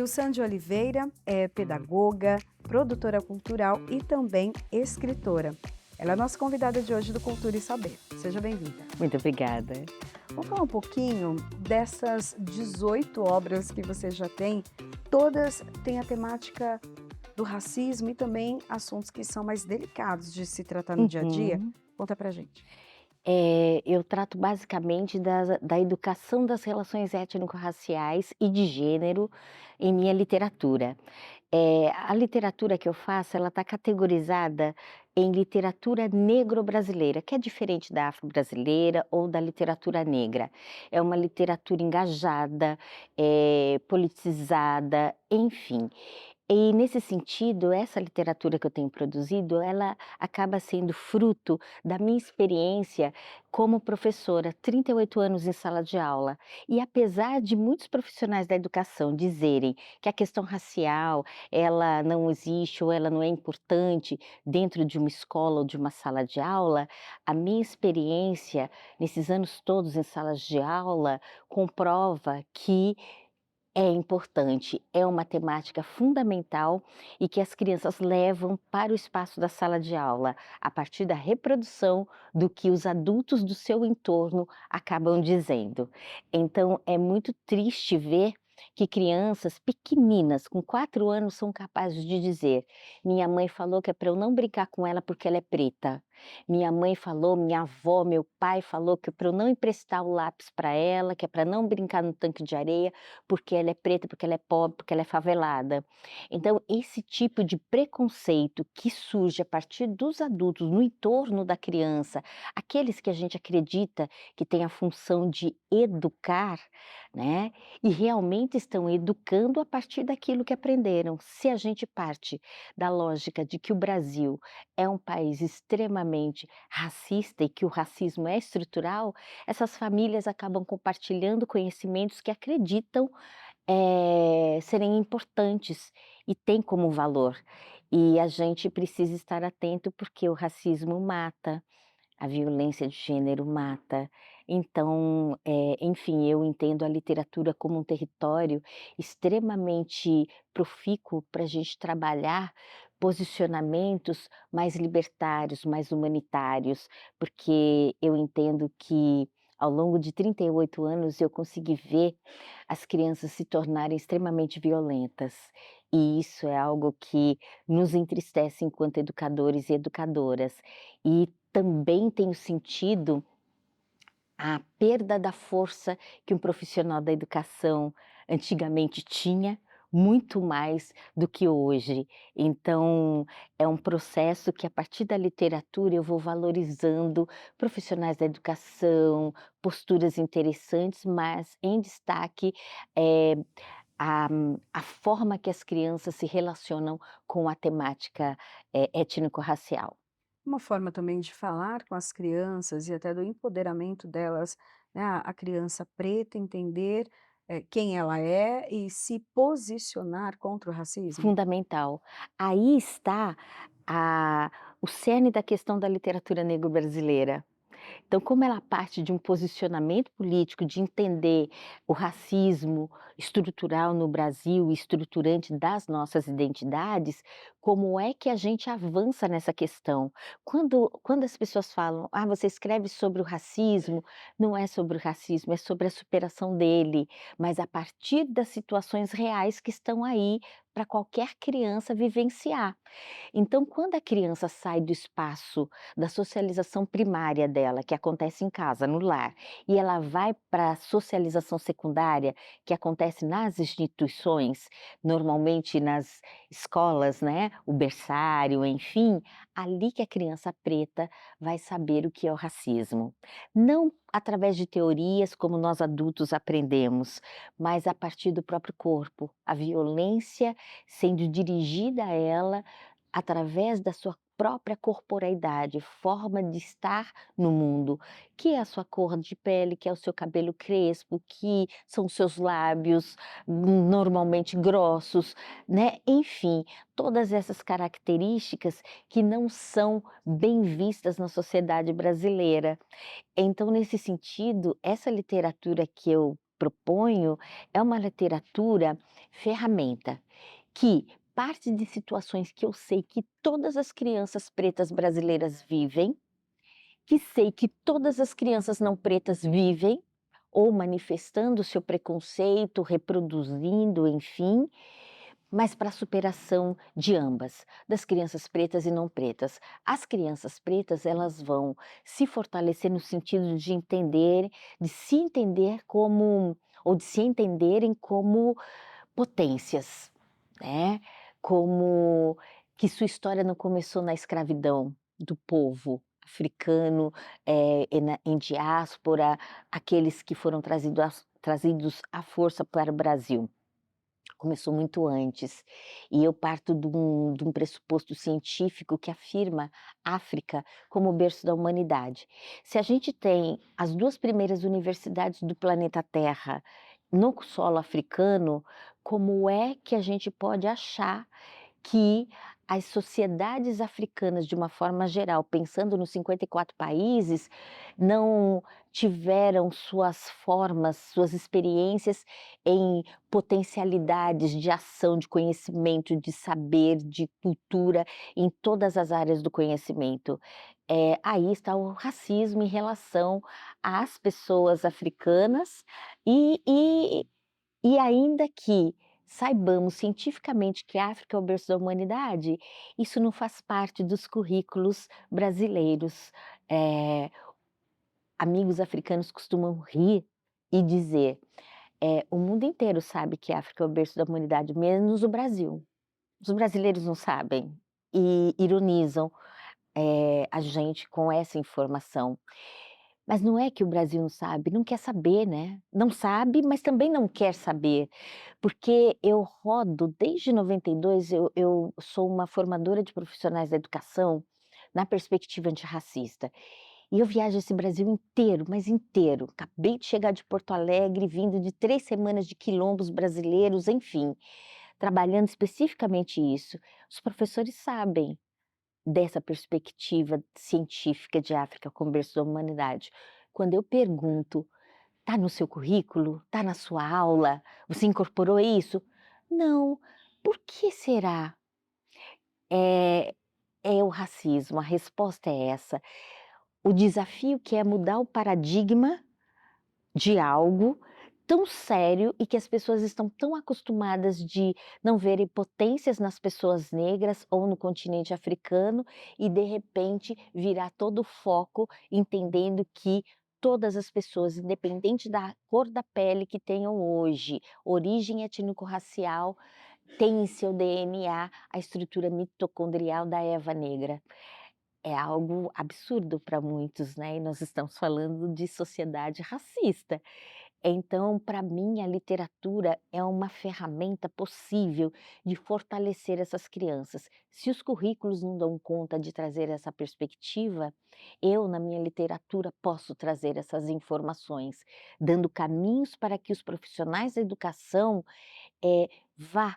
Ilsan de Oliveira é pedagoga, produtora cultural e também escritora. Ela é nossa convidada de hoje do Cultura e Saber. Seja bem-vinda. Muito obrigada. Vamos falar um pouquinho dessas 18 obras que você já tem. Todas têm a temática do racismo e também assuntos que são mais delicados de se tratar no dia a dia. Uhum. Conta pra gente. Eu trato basicamente da educação das relações étnico-raciais e de gênero em minha literatura. A literatura que eu faço, ela está categorizada em literatura negro-brasileira, que é diferente da afro-brasileira ou da literatura negra. É uma literatura engajada, politizada, enfim. E nesse sentido, essa literatura que eu tenho produzido, ela acaba sendo fruto da minha experiência como professora, 38 anos em sala de aula. E apesar de muitos profissionais da educação dizerem que a questão racial, ela não existe ou ela não é importante dentro de uma escola ou de uma sala de aula, a minha experiência nesses anos todos em salas de aula comprova que é importante, é uma temática fundamental e que as crianças levam para o espaço da sala de aula, a partir da reprodução do que os adultos do seu entorno acabam dizendo. Então, é muito triste ver que crianças pequeninas, com 4 anos, são capazes de dizer: minha mãe falou que é para eu não brincar com ela porque ela é preta. Minha mãe falou, minha avó, meu pai falou que é para eu não emprestar o lápis para ela, que é para não brincar no tanque de areia, porque ela é preta, porque ela é pobre, porque ela é favelada. Então, esse tipo de preconceito que surge a partir dos adultos no entorno da criança, aqueles que a gente acredita que tem a função de educar, né? E realmente estão educando a partir daquilo que aprenderam. Se a gente parte da lógica de que o Brasil é um país extremamente racista e que o racismo é estrutural, essas famílias acabam compartilhando conhecimentos que acreditam serem importantes e têm como valor. E a gente precisa estar atento porque o racismo mata, a violência de gênero mata. Então, enfim, eu entendo a literatura como um território extremamente profícuo para a gente trabalhar posicionamentos mais libertários, mais humanitários, porque eu entendo que ao longo de 38 anos eu consegui ver as crianças se tornarem extremamente violentas. E isso é algo que nos entristece enquanto educadores e educadoras. E também tenho sentido a perda da força que um profissional da educação antigamente tinha, muito mais do que hoje. Então, é um processo que a partir da literatura eu vou valorizando profissionais da educação, posturas interessantes, mas em destaque, eh, a a forma que as crianças se relacionam com a temática, étnico-racial. Uma forma também de falar com as crianças e até do empoderamento delas, né, a criança preta entender, quem ela é e se posicionar contra o racismo? Fundamental. Aí está a o cerne da questão da literatura negro-brasileira. Então, como ela parte de um posicionamento político, de entender o racismo estrutural no Brasil, estruturante das nossas identidades, como é que a gente avança nessa questão? Quando as pessoas falam: "Ah, você escreve sobre o racismo", não é sobre o racismo, é sobre a superação dele, mas a partir das situações reais que estão aí para qualquer criança vivenciar. Então, quando a criança sai do espaço da socialização primária dela, que acontece em casa, no lar, e ela vai para a socialização secundária, que acontece nas instituições, normalmente nas escolas, né, o berçário, enfim, ali que a criança preta vai saber o que é o racismo. Não através de teorias como nós adultos aprendemos, mas a partir do próprio corpo, a violência sendo dirigida a ela através da sua própria corporeidade, forma de estar no mundo, que é a sua cor de pele, que é o seu cabelo crespo, que são os seus lábios, normalmente grossos, né, enfim, todas essas características que não são bem vistas na sociedade brasileira. Então, nesse sentido, essa literatura que eu proponho é uma literatura ferramenta, que parte de situações que eu sei que todas as crianças pretas brasileiras vivem, que sei que todas as crianças não pretas vivem, ou manifestando seu preconceito, reproduzindo, enfim, mas para a superação de ambas, das crianças pretas e não pretas. As crianças pretas, elas vão se fortalecer no sentido de entender, de se entender como, ou de se entenderem como potências, né, como que sua história não começou na escravidão do povo africano, em diáspora, aqueles que foram trazidos à força para o Brasil. Começou muito antes. E eu parto de um pressuposto científico que afirma África como o berço da humanidade. Se a gente tem as 2 primeiras universidades do planeta Terra no solo africano, como é que a gente pode achar que as sociedades africanas, de uma forma geral, pensando nos 54 países, não tiveram suas formas, suas experiências em potencialidades de ação, de conhecimento, de saber, de cultura, em todas as áreas do conhecimento. Aí está o racismo em relação às pessoas africanas e ainda que saibamos cientificamente que a África é o berço da humanidade, isso não faz parte dos currículos brasileiros. Eh, Amigos africanos costumam rir e dizer, o mundo inteiro sabe que a África é o berço da humanidade, menos o Brasil. Os brasileiros não sabem e ironizam, a gente com essa informação. Mas não é que o Brasil não sabe, não quer saber, né. Não sabe, mas também não quer saber, porque eu rodo desde 92, eu sou uma formadora de profissionais da educação na perspectiva antirracista. E eu viajo esse Brasil inteiro, mas inteiro. Acabei de chegar de Porto Alegre, vindo de 3 semanas de quilombos brasileiros, enfim, trabalhando especificamente isso. Os professores sabem dessa perspectiva científica de África como berço da humanidade. Quando eu pergunto: "Tá no seu currículo? Tá na sua aula? Você incorporou isso?" "Não." "Por que será?" É é o racismo, a resposta é essa. O desafio que é mudar o paradigma de algo tão sério e que as pessoas estão tão acostumadas de não verem potências nas pessoas negras ou no continente africano e de repente virar todo o foco entendendo que todas as pessoas, independente da cor da pele que tenham hoje, origem étnico-racial, têm em seu DNA a estrutura mitocondrial da Eva negra. É algo absurdo para muitos, né, e nós estamos falando de sociedade racista. Então, para mim, a literatura é uma ferramenta possível de fortalecer essas crianças. Se os currículos não dão conta de trazer essa perspectiva, eu, na minha literatura, posso trazer essas informações, dando caminhos para que os profissionais da educação, vá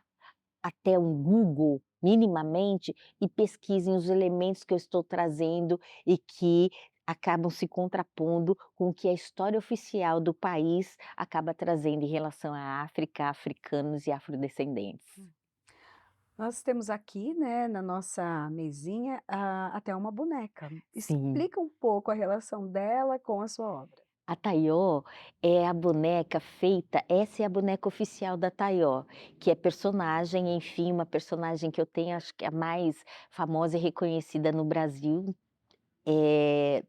até um Google, minimamente, e pesquisem os elementos que eu estou trazendo e que acabam se contrapondo com o que a história oficial do país acaba trazendo em relação à África, africanos e afrodescendentes. Nós temos aqui, né, na nossa mesinha, até uma boneca. Sim. Explica um pouco a relação dela com a sua obra. A Taió é a boneca feita essa é a boneca oficial da Taió, que é personagem, enfim, uma personagem que eu tenho, acho que é a mais famosa e reconhecida no Brasil,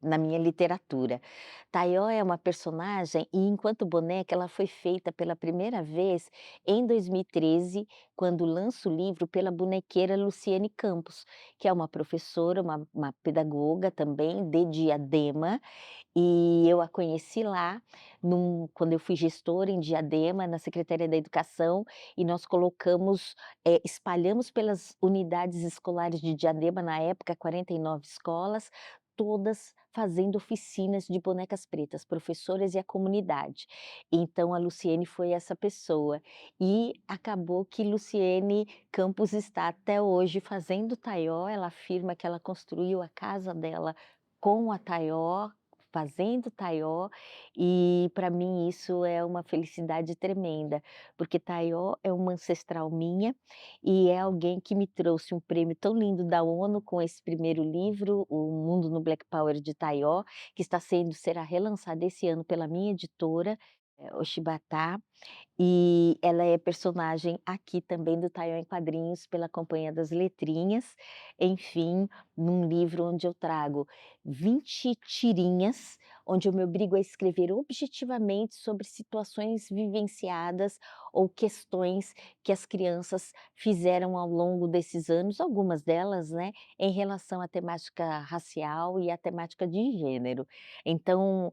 na minha literatura. Taió é uma personagem e enquanto boneca ela foi feita pela primeira vez em 2013, quando lança o livro pela bonequeira Luciene Campos, que é uma professora, uma pedagoga também de Diadema, e eu a conheci lá, quando eu fui gestora em Diadema, na Secretaria da Educação, e nós colocamos, espalhamos pelas unidades escolares de Diadema, na época 49 escolas, todas fazendo oficinas de bonecas pretas, professoras e a comunidade. Então a Luciene foi essa pessoa, e acabou que Luciene Campos está até hoje fazendo taió, ela afirma que ela construiu a casa dela com a taió, fazendo taió, e para mim isso é uma felicidade tremenda, porque taió é uma ancestral minha, e é alguém que me trouxe um prêmio tão lindo da ONU com esse primeiro livro, O Mundo no Black Power de Taió, que será relançado esse ano pela minha editora, Oxibatá, e ela é personagem aqui também do Taió em Quadrinhos pela Companhia das Letrinhas, enfim, num livro onde eu trago 20 tirinhas, onde eu me obrigo a escrever objetivamente sobre situações vivenciadas ou questões que as crianças fizeram ao longo desses anos, algumas delas, né, em relação à temática racial e à temática de gênero. Então,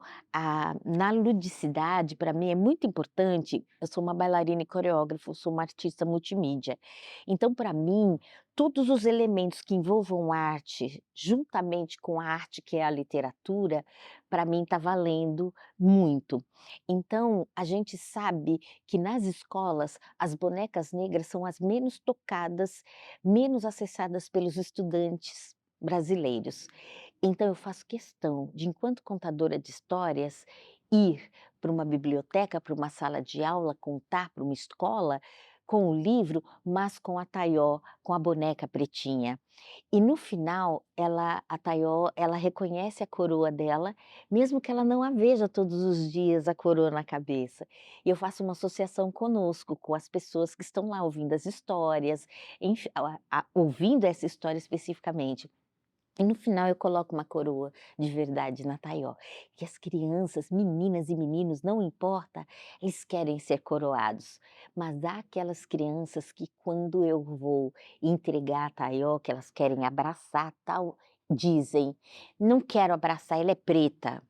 na ludicidade, para mim é muito importante. Eu sou uma bailarina e coreógrafa, eu sou uma artista multimídia. Então, para mim, todos os elementos que envolvam arte, juntamente com a arte que é a literatura, para mim está valendo muito. Então, a gente sabe que nas escolas as bonecas negras são as menos tocadas, menos acessadas pelos estudantes brasileiros. Então eu faço questão de, enquanto contadora de histórias, ir para uma biblioteca, para uma sala de aula, contar para uma escola com o livro, mas com a Taió, com a boneca pretinha. E no final, a Taió, ela reconhece a coroa dela, mesmo que ela não a veja todos os dias, a coroa na cabeça. E eu faço uma associação conosco, com as pessoas que estão lá ouvindo as histórias, ouvindo essa história especificamente. E no final eu coloco uma coroa de verdade na taió, que as crianças, meninas e meninos, não importa, eles querem ser coroados, mas há aquelas crianças que quando eu vou entregar a taió, que elas querem abraçar tal, dizem: "Não quero abraçar, ela é preta",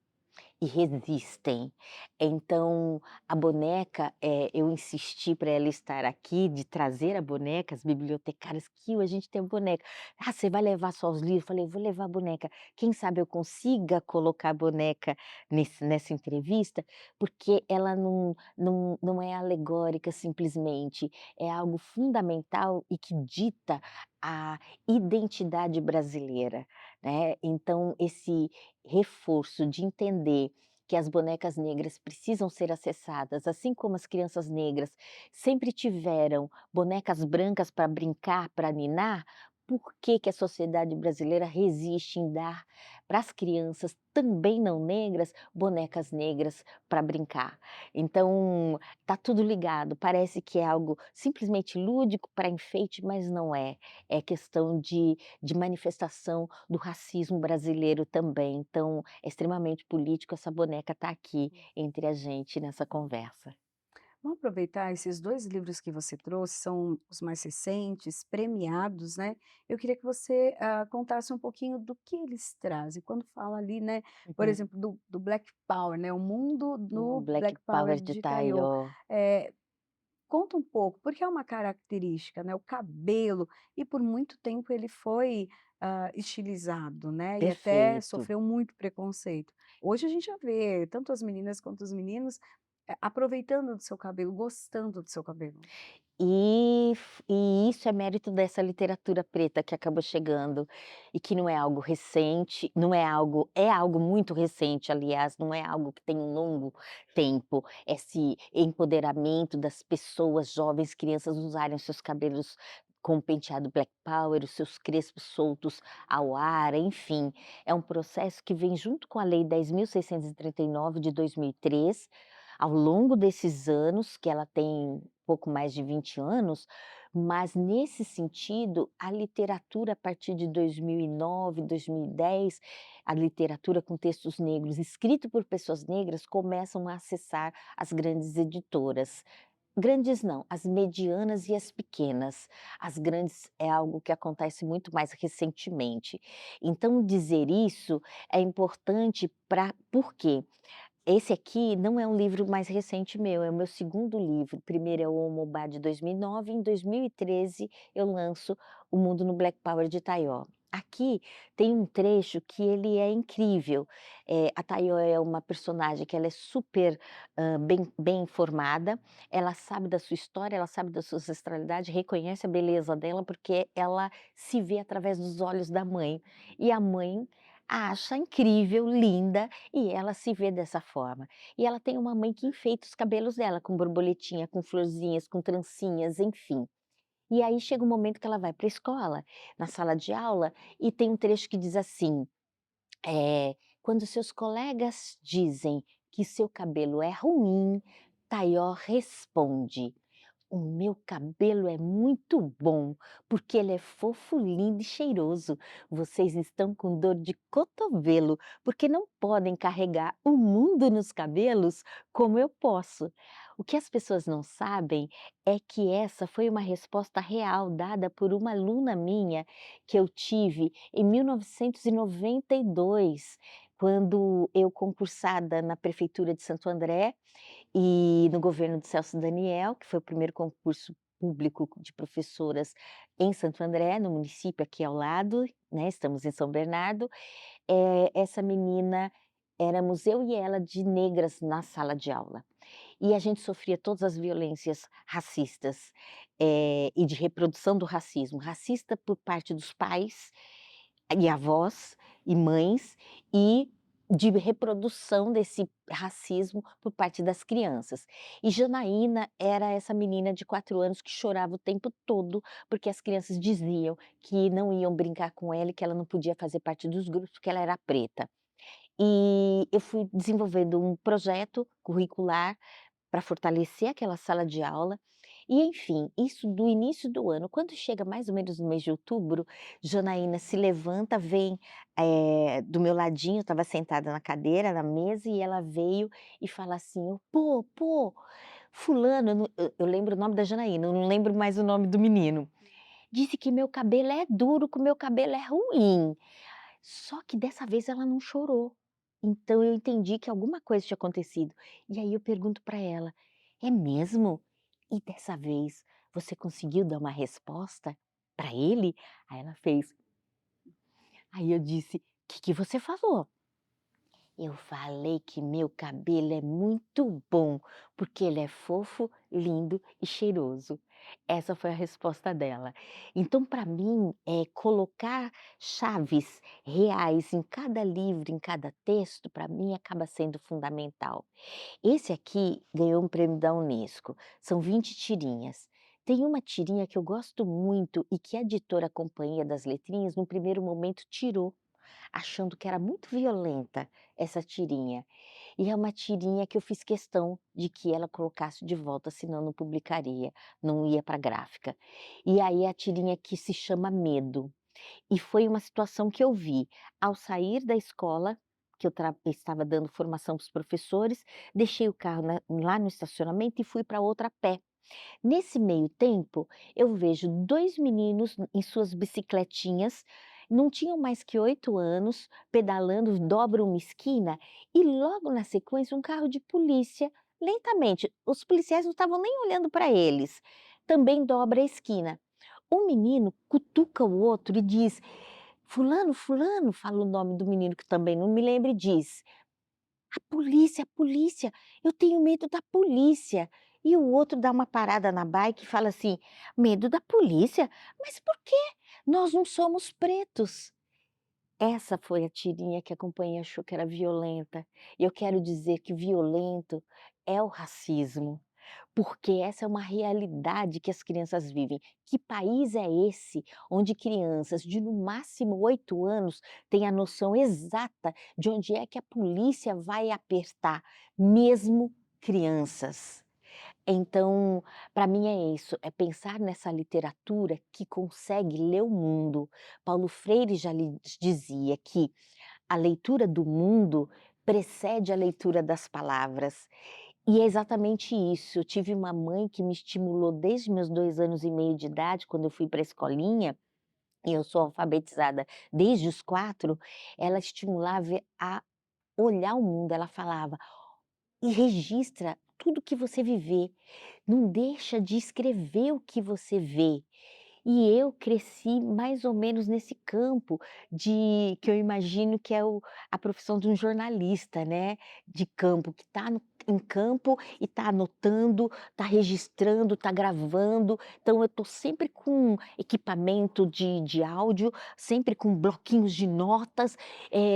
e resistem. Então, a boneca, eu insisti para ela estar aqui, de trazer a boneca, as bibliotecárias: "Kio, a gente tem boneca". "Ah, você vai levar só os livros?" Falei: "Vou levar a boneca. Quem sabe eu consiga colocar a boneca nessa entrevista, porque ela não é alegórica simplesmente, é algo fundamental e que dita a identidade brasileira", né. Então esse reforço de entender que as bonecas negras precisam ser acessadas, assim como as crianças negras sempre tiveram bonecas brancas para brincar, para ninar, por que que a sociedade brasileira resiste em dar para as crianças, também não negras, bonecas negras para brincar? Então, tá tudo ligado, parece que é algo simplesmente lúdico para enfeite, mas não é. É questão de manifestação do racismo brasileiro também, então é extremamente político, essa boneca está aqui entre a gente nessa conversa. Vamos aproveitar esses 2 livros que você trouxe, são os mais recentes, premiados, né. Eu queria que você, contasse um pouquinho do que eles trazem. Quando fala ali, né, por Uhum. exemplo, do Black Power, né, o mundo O no Black Black Power Power de de Taiô. Taió. Eh, Conta um pouco, porque é uma característica, né, o cabelo, e por muito tempo ele foi, estilizado, né, e até Perfeito. sofreu muito preconceito. Hoje a gente já vê tanto as meninas quanto os meninos, aproveitando do seu cabelo, gostando do seu cabelo. E isso é mérito dessa literatura preta que acabou chegando, e que não é algo recente, não é algo é algo muito recente, aliás, não é algo que tem um longo tempo, esse empoderamento das pessoas jovens, crianças usarem os seus cabelos com penteado black power, os seus crespos soltos ao ar, enfim, é um processo que vem junto com a Lei 10.639 de 2003, ao longo desses anos, que ela tem pouco mais de 20 anos, mas nesse sentido, a literatura a partir de 2009, 2010, a literatura com textos negros, escrito por pessoas negras, começam a acessar as grandes editoras. Grandes não, as medianas e as pequenas. As grandes é algo que acontece muito mais recentemente. Então dizer isso é importante para por quê? Esse aqui não é um livro mais recente meu, é o meu segundo livro. O primeiro é o Omobá de 2009, em 2013 eu lanço O Mundo no Black Power de Taió. Aqui tem um trecho que ele é incrível. A Taió é uma personagem que ela é super, bem informada, ela sabe da sua história, ela sabe da sua ancestralidade, reconhece a beleza dela, porque ela se vê através dos olhos da mãe. E a mãe acha incrível, linda, e ela se vê dessa forma. E ela tem uma mãe que enfeita os cabelos dela com borboletinha, com florzinhas, com trancinhas, enfim. E aí chega um momento que ela vai para a escola, na sala de aula, e tem um trecho que diz assim, "Quando seus colegas dizem que seu cabelo é ruim, Taió responde: o meu cabelo é muito bom, porque ele é fofo, lindo e cheiroso. Vocês estão com dor de cotovelo, porque não podem carregar o mundo nos cabelos como eu posso." O que as pessoas não sabem é que essa foi uma resposta real dada por uma aluna minha que eu tive em 1992, quando eu concursada na prefeitura de Santo André e no governo de Celso Daniel, que foi o primeiro concurso público de professoras em Santo André, no município aqui ao lado, né, estamos em São Bernardo, essa menina éramos eu e ela de negras na sala de aula. E a gente sofria todas as violências racistas, e de reprodução do racismo. Racista por parte dos pais e avós e mães, e de reprodução desse racismo por parte das crianças. E Janaína era essa menina de 4 anos que chorava o tempo todo, porque as crianças diziam que não iam brincar com ela e que ela não podia fazer parte dos grupos, porque ela era preta. E eu fui desenvolvendo um projeto curricular para fortalecer aquela sala de aula. E enfim, isso do início do ano. Quando chega mais ou menos no mês de outubro, Janaína se levanta, vem, do meu ladinho, eu estava sentada na cadeira, na mesa, e ela veio e fala assim: "Pô, pô, fulano", eu lembro o nome da Janaína, eu não lembro mais o nome do menino, "disse que meu cabelo é duro, que o meu cabelo é ruim." Só que dessa vez ela não chorou. Então eu entendi que alguma coisa tinha acontecido. E aí eu pergunto para ela: "É mesmo? E dessa vez você conseguiu dar uma resposta para ele?" Aí ela fez. Aí eu disse: Que você falou?" "Eu falei que meu cabelo é muito bom, porque ele é fofo, lindo e cheiroso." Essa foi a resposta dela. Então, para mim, colocar chaves reais em cada livro, em cada texto, para mim acaba sendo fundamental. Esse aqui ganhou um prêmio da Unesco, são 20 tirinhas. Tem uma tirinha que eu gosto muito e que a editora Companhia das Letrinhas, no primeiro momento, tirou, achando que era muito violenta essa tirinha. E é uma tirinha que eu fiz questão de que ela colocasse de volta, senão não publicaria, não ia para a gráfica. E aí a tirinha que se chama Medo. E foi uma situação que eu vi ao sair da escola, que estava dando formação para os professores, deixei o carro lá no estacionamento e fui para outra a pé. Nesse meio tempo, eu vejo 2 meninos em suas bicicletinhas, não tinham mais que 8 anos, pedalando, dobram uma esquina e logo na sequência um carro de polícia, lentamente, os policiais não estavam nem olhando para eles, também dobra a esquina. Um menino cutuca o outro e diz: "Fulano, fulano", fala o nome do menino que também não me lembro e diz: a polícia, eu tenho medo da polícia." E o outro dá uma parada na bike e fala assim: "Medo da polícia? Mas por quê? Nós não somos pretos." Essa foi a tirinha que a companhia achou que era violenta. E eu quero dizer que violento é o racismo, porque essa é uma realidade que as crianças vivem. Que país é esse onde crianças de no máximo 8 anos têm a noção exata de onde é que a polícia vai apertar, mesmo crianças? Então, para mim é isso, é pensar nessa literatura que consegue ler o mundo. Paulo Freire já lhe dizia que a leitura do mundo precede a leitura das palavras. E é exatamente isso. Eu tive uma mãe que me estimulou desde meus 2 anos e meio de idade, quando eu fui para a escolinha, e eu sou alfabetizada desde os 4, ela estimulava a olhar o mundo. Ela falava: "E registra tudo que você viver, não deixa de escrever o que você vê." E eu cresci mais ou menos nesse campo de que eu imagino que é a profissão de um jornalista, né, de campo, que está em campo e está anotando, está registrando, está gravando. Então eu estou sempre com equipamento de áudio, sempre com bloquinhos de notas,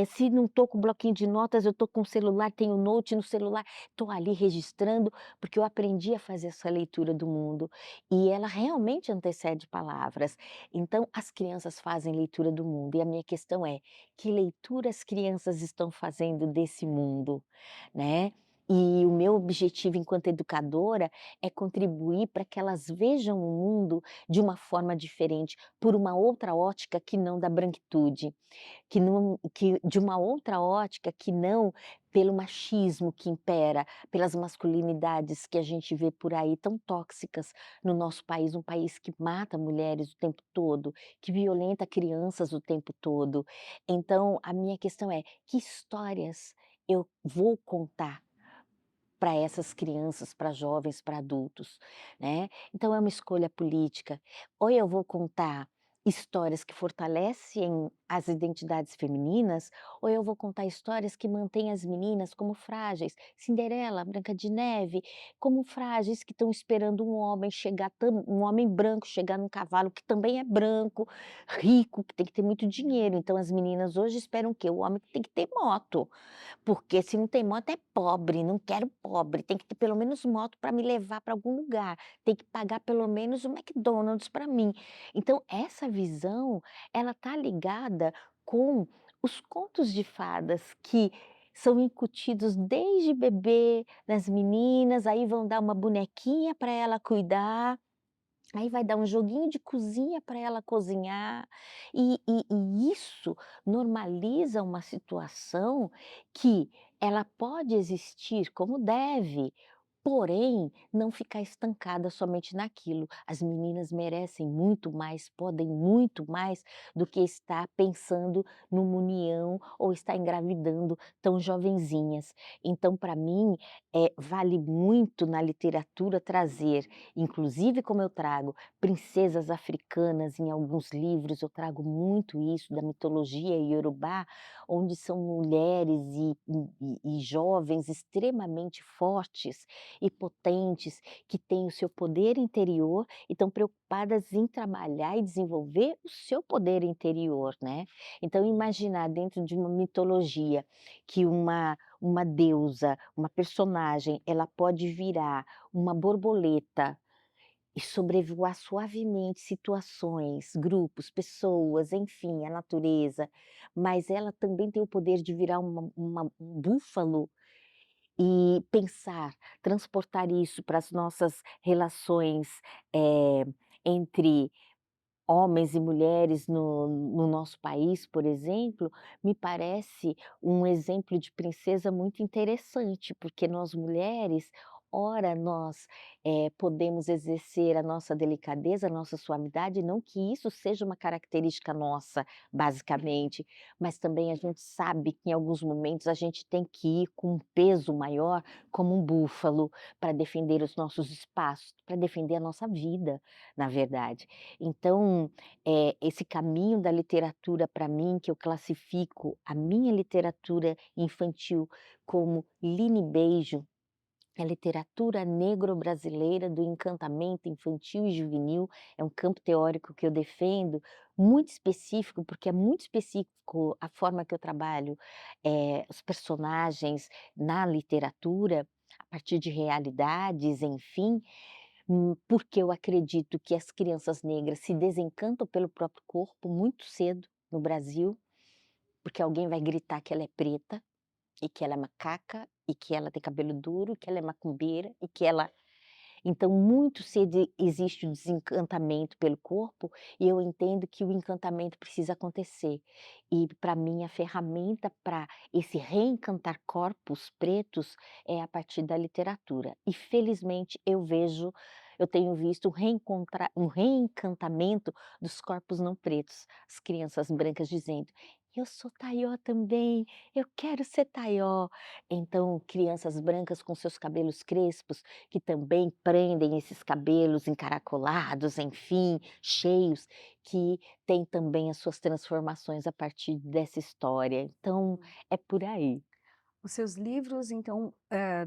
se não estou com bloquinho de notas, eu estou com o celular, tenho note no celular, estou ali registrando, porque eu aprendi a fazer essa leitura do mundo. E ela realmente antecede palavras. Então, as crianças fazem leitura do mundo, e a minha questão é: que leitura as crianças estão fazendo desse mundo, né? E o meu objetivo enquanto educadora é contribuir para que elas vejam o mundo de uma forma diferente, por uma outra ótica que não da branquitude, que de uma outra ótica que não pelo machismo que impera, pelas masculinidades que a gente vê por aí tão tóxicas no nosso país, um país que mata mulheres o tempo todo, que violenta crianças o tempo todo. Então a minha questão é: que histórias eu vou contar para essas crianças, para jovens, para adultos, né. Então é uma escolha política. Ou eu vou contar histórias que fortalecem as identidades femininas, ou eu vou contar histórias que mantêm as meninas como frágeis, Cinderela, Branca de Neve, como frágeis que estão esperando um homem branco chegar num cavalo que também é branco, rico, que tem que ter muito dinheiro. Então as meninas hoje esperam o quê? O homem que tem que ter moto. Porque se não tem moto é pobre, não quero pobre, tem que ter pelo menos moto para me levar para algum lugar, tem que pagar pelo menos o McDonald's para mim. Então essa visão, ela tá ligada com os contos de fadas que são incutidos desde bebê nas meninas, aí vão dar uma bonequinha para ela cuidar. Aí vai dar um joguinho de cozinha para ela cozinhar, e isso normaliza uma situação que ela pode existir como deve, porém não ficar estancada somente naquilo. As meninas merecem muito mais, podem muito mais do que estar pensando numa união ou estar engravidando tão jovenzinhas. Então para mim, vale muito na literatura trazer, inclusive como eu trago princesas africanas em alguns livros, eu trago muito isso da mitologia iorubá, onde são mulheres e jovens extremamente fortes e potentes, que têm o seu poder interior e estão preocupadas em trabalhar e desenvolver o seu poder interior, né. Então imaginar dentro de uma mitologia que uma deusa, uma personagem, ela pode virar uma borboleta e sobrevoar suavemente situações, grupos, pessoas, enfim, a natureza, mas ela também tem o poder de virar um búfalo e pensar, transportar isso para as nossas relações, eh, entre homens e mulheres no nosso país, por exemplo, me parece um exemplo de princesa muito interessante, porque nós mulheres, ora nós, podemos exercer a nossa delicadeza, a nossa suavidade, não que isso seja uma característica nossa, basicamente, mas também a gente sabe que em alguns momentos a gente tem que ir com um peso maior, como um búfalo, para defender os nossos espaços, para defender a nossa vida, na verdade. Então, esse caminho da literatura para mim, que eu classifico a minha literatura infantil como Line Beijo, é a literatura negro-brasileira do encantamento infantil e juvenil, é um campo teórico que eu defendo, muito específico, porque é muito específico a forma que eu trabalho, os personagens na literatura, a partir de realidades, enfim, porque eu acredito que as crianças negras se desencantam pelo próprio corpo muito cedo no Brasil, porque alguém vai gritar que ela é preta, e que ela é macaca, e que ela tem cabelo duro, e que ela é macumbeira, e que ela então muito cedo existe o desencantamento pelo corpo, e eu entendo que o encantamento precisa acontecer. E para mim a ferramenta para esse reencantar corpos pretos é a partir da literatura. E felizmente eu vejo eu tenho visto um reencantamento dos corpos não pretos, as crianças brancas dizendo: "Eu sou Taió também, eu quero ser Taió". Então, crianças brancas com seus cabelos crespos, que também prendem esses cabelos encaracolados, enfim, cheios, que têm também as suas transformações a partir dessa história. Então, é por aí. Os seus livros, então,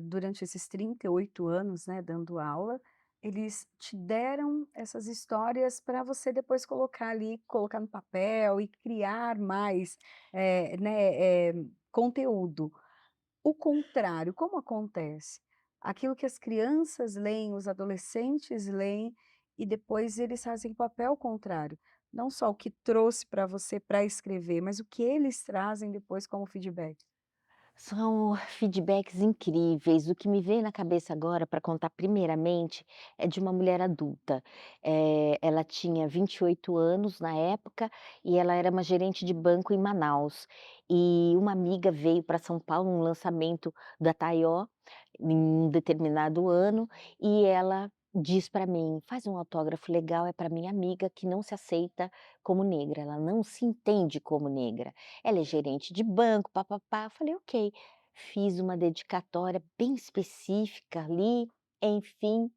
durante esses 38 anos, né, dando aula, eles te deram essas histórias para você depois colocar ali, colocar no papel e criar mais, conteúdo. O contrário, como acontece? Aquilo que as crianças leem, os adolescentes leem, e depois eles fazem o papel contrário. Não só o que trouxe para você para escrever, mas o que eles trazem depois como feedback. São feedbacks incríveis. O que me veio na cabeça agora para contar primeiramente é de uma mulher adulta. Ela tinha 28 anos na época e ela era uma gerente de banco em Manaus. E uma amiga veio para São Paulo num lançamento da Taió em um determinado ano e ela diz para mim: "Faz um autógrafo legal, é para minha amiga que não se aceita como negra, ela não se entende como negra". Ela é gerente de banco, pá-pá-pá. Eu falei: "Ok". Fiz uma dedicatória bem específica ali, enfim.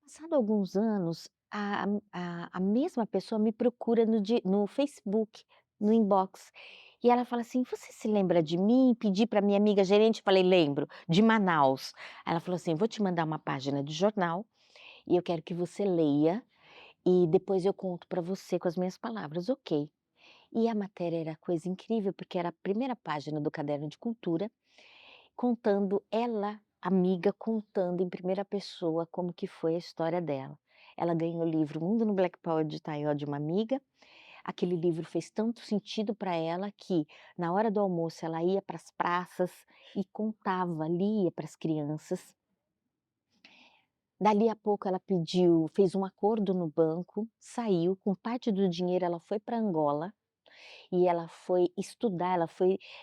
Passado alguns anos, a mesma pessoa me procura no Facebook, no inbox, e ela fala assim: "Você se lembra de mim? Pedi para minha amiga gerente", eu falei: "Lembro, de Manaus". Aí ela falou assim: "Vou te mandar uma página de jornal, e eu quero que você leia, e depois eu conto para você com as minhas palavras". Ok. E a matéria era coisa incrível, porque era a primeira página do caderno de cultura, contando ela, amiga, contando em primeira pessoa como que foi a história dela. Ela ganhou o livro Mundo no Black Power de Taió de uma amiga. Aquele livro fez tanto sentido para ela que, na hora do almoço, ela ia para as praças e contava, lia para as crianças. Dali a pouco ela fez um acordo no banco, saiu, com parte do dinheiro ela foi para Angola e ela foi estudar,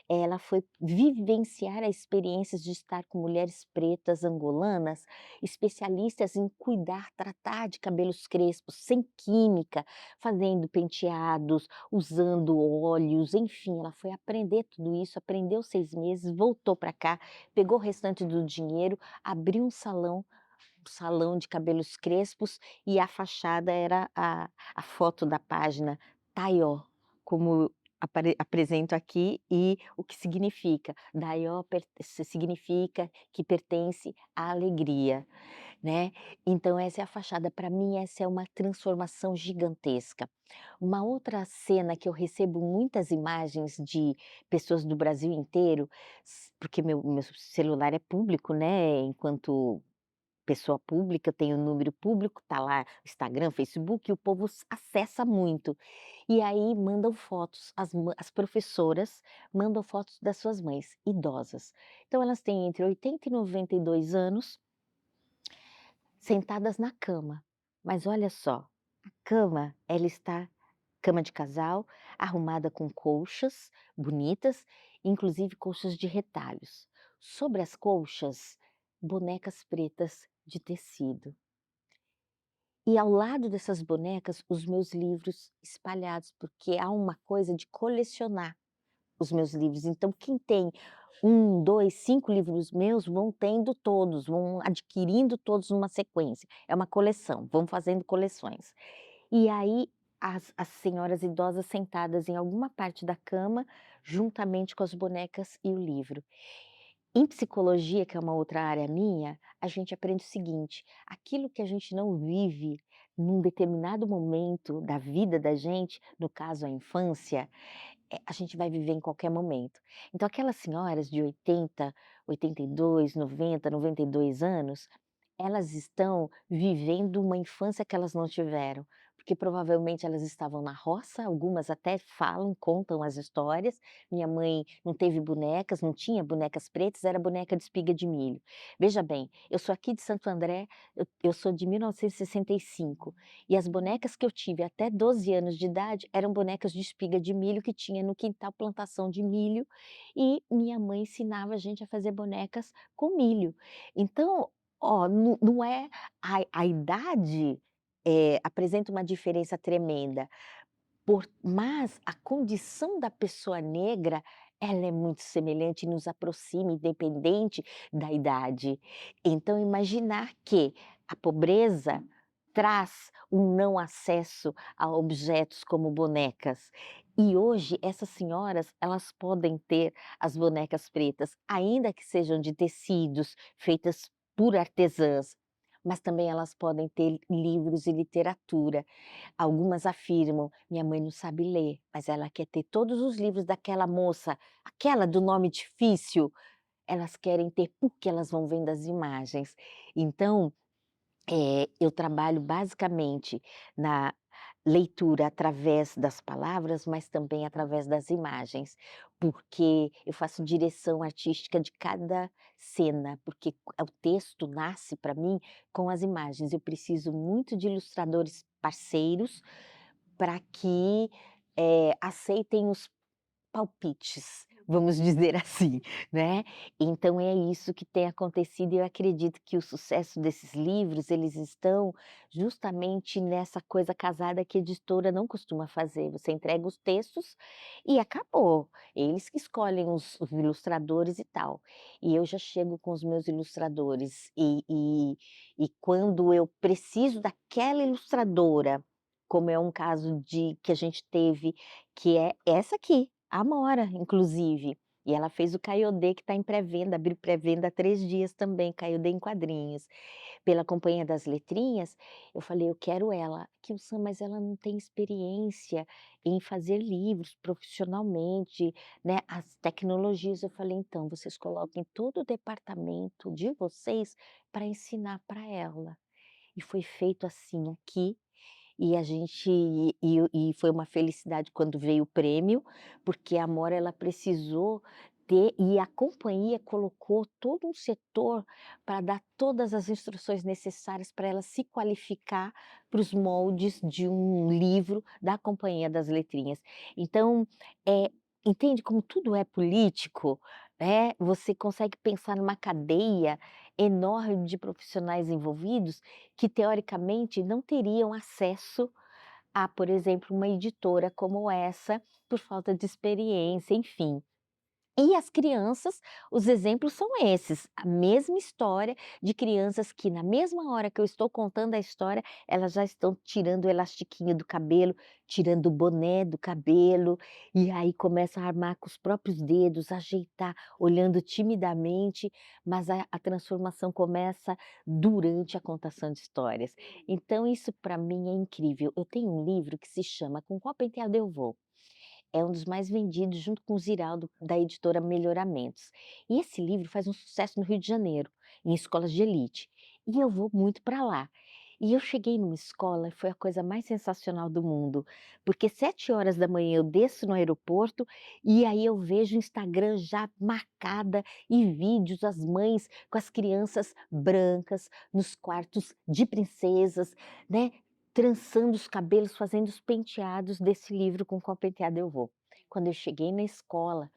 ela foi vivenciar as experiências de estar com mulheres pretas angolanas, especialistas em cuidar, tratar de cabelos crespos, sem química, fazendo penteados, usando óleos, enfim, ela foi aprender tudo isso, aprendeu 6 meses, voltou para cá, pegou o restante do dinheiro, abriu um salão de cabelos crespos e a fachada era a foto da página Taió, como apresento aqui e o que significa. Daió significa que pertence à alegria, né. Então essa é a fachada, para mim essa é uma transformação gigantesca. Uma outra cena que eu recebo muitas imagens de pessoas do Brasil inteiro, porque meu celular é público, né, enquanto pessoa pública, tem o número público, tá lá Instagram, Facebook, e o povo acessa muito. E aí mandam fotos, as professoras mandam fotos das suas mães, idosas. Então elas têm entre 80 e 92 anos, sentadas na cama. Mas olha só, a cama, ela está cama de casal, arrumada com colchas bonitas, inclusive colchas de retalhos. Sobre as colchas, bonecas pretas de tecido. E ao lado dessas bonecas, os meus livros espalhados, porque há uma coisa de colecionar os meus livros. Então, quem tem um, 2, 5 livros meus, vão tendo todos, vão adquirindo todos numa sequência. É uma coleção, vão fazendo coleções. E aí, as senhoras idosas sentadas em alguma parte da cama, juntamente com as bonecas e o livro. Em psicologia, que é uma outra área minha, a gente aprende o seguinte: aquilo que a gente não vive num determinado momento da vida da gente, no caso a infância, a gente vai viver em qualquer momento. Então aquelas senhoras de 80, 82, 90, 92 anos, elas estão vivendo uma infância que elas não tiveram, porque provavelmente elas estavam na roça, algumas até falam, contam as histórias. Minha mãe não teve bonecas, não tinha bonecas pretas, era boneca de espiga de milho. Veja bem, eu sou aqui de Santo André, eu sou de 1965, e as bonecas que eu tive até 12 anos de idade eram bonecas de espiga de milho que tinha no quintal plantação de milho, e minha mãe ensinava a gente a fazer bonecas com milho. Então Ó, não é a idade, apresenta uma diferença tremenda, mas a condição da pessoa negra, ela é muito semelhante e nos aproxima independente da idade. Então imaginar que a pobreza traz um não acesso a objetos como bonecas. E hoje essas senhoras, elas podem ter as bonecas pretas, ainda que sejam de tecidos, feitas por artesãs, mas também elas podem ter livros e literatura. Algumas afirmam: "Minha mãe não sabe ler, mas ela quer ter todos os livros daquela moça, aquela do nome difícil", elas querem ter, porque elas vão vendo as imagens. Então, eu trabalho basicamente na leitura através das palavras, mas também através das imagens, porque eu faço direção artística de cada cena, porque o texto nasce para mim com as imagens. Eu preciso muito de ilustradores parceiros para que, aceitem os palpites, vamos dizer assim, né. Então é isso que tem acontecido e eu acredito que o sucesso desses livros, eles estão justamente nessa coisa casada que a editora não costuma fazer, você entrega os textos e acabou, eles que escolhem os ilustradores e tal. E eu já chego com os meus ilustradores e quando eu preciso daquela ilustradora, como é um caso de que a gente teve, que é essa aqui, a Amora, inclusive. E ela fez o Caiodê que está em pré-venda, abriu pré-venda há 3 dias também, Caiodê em quadrinhos. Pela Companhia das Letrinhas, eu falei: "Eu quero ela". "Kim-san, mas ela não tem experiência em fazer livros profissionalmente, né, as tecnologias". Eu falei: "Então, vocês coloquem todo o departamento de vocês para ensinar para ela". E foi feito assim aqui, e a gente e foi uma felicidade quando veio o prêmio, porque a Amora ela precisou ter e a companhia colocou todo um setor para dar todas as instruções necessárias para ela se qualificar para os moldes de um livro da Companhia das Letrinhas. Então, entende como tudo é político, né, você consegue pensar numa cadeia enorme de profissionais envolvidos que teoricamente não teriam acesso a, por exemplo, uma editora como essa, por falta de experiência, enfim. E as crianças, os exemplos são esses, a mesma história de crianças que na mesma hora que eu estou contando a história, elas já estão tirando o elastiquinho do cabelo, tirando o boné do cabelo, e aí começa a armar com os próprios dedos, ajeitar, olhando timidamente, mas a transformação começa durante a contação de histórias. Então isso para mim é incrível. Eu tenho um livro que se chama Com Qual Penteado Eu Vou? É um dos mais vendidos junto com o Ziraldo, da editora Melhoramentos. E esse livro faz um sucesso no Rio de Janeiro, em escolas de elite, e eu vou muito para lá. E eu cheguei numa escola e foi a coisa mais sensacional do mundo, porque 7 horas da manhã eu desço no aeroporto e aí eu vejo o Instagram já marcada e vídeos, as mães com as crianças brancas nos quartos de princesas, né, trançando os cabelos, fazendo os penteados desse livro Com Qual Penteado Eu Vou. Quando eu cheguei na escola,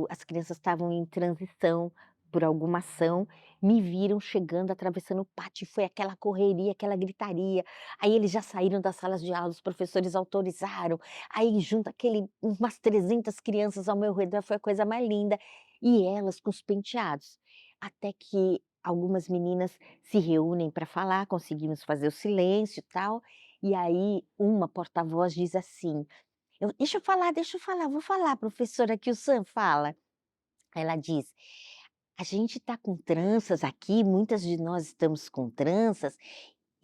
as crianças estavam em transição por alguma ação, me viram chegando, atravessando o pátio, e foi aquela correria, aquela gritaria. Aí eles já saíram das salas de aula, os professores autorizaram, aí junto umas 300 crianças ao meu redor, foi a coisa mais linda, e elas com os penteados. Até que algumas meninas se reúnem para falar, conseguimos fazer o silêncio e tal, e aí uma porta-voz diz assim: deixa eu falar, vou falar professora, que o Sam fala". Ela diz: "A gente está com tranças aqui, muitas de nós estamos com tranças,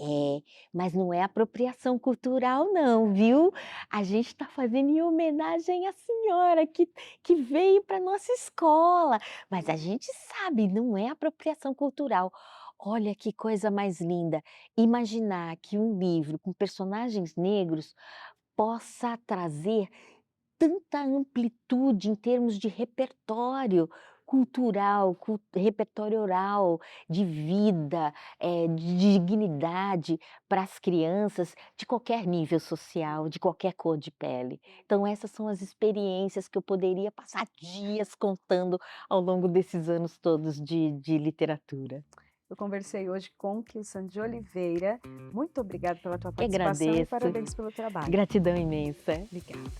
é, mas não é apropriação cultural não, viu. A gente está fazendo em homenagem à senhora que veio para nossa escola, mas a gente sabe, não é apropriação cultural". Olha que coisa mais linda, imaginar que um livro com personagens negros possa trazer tanta amplitude em termos de repertório cultural, repertório oral, de vida, de dignidade para as crianças de qualquer nível social, de qualquer cor de pele. Então essas são as experiências que eu poderia passar dias contando ao longo desses anos todos de literatura. Eu conversei hoje com Kilson de Oliveira. Muito obrigada pela tua Que participação e agradeço. parabéns pelo trabalho. Gratidão imensa. Obrigada.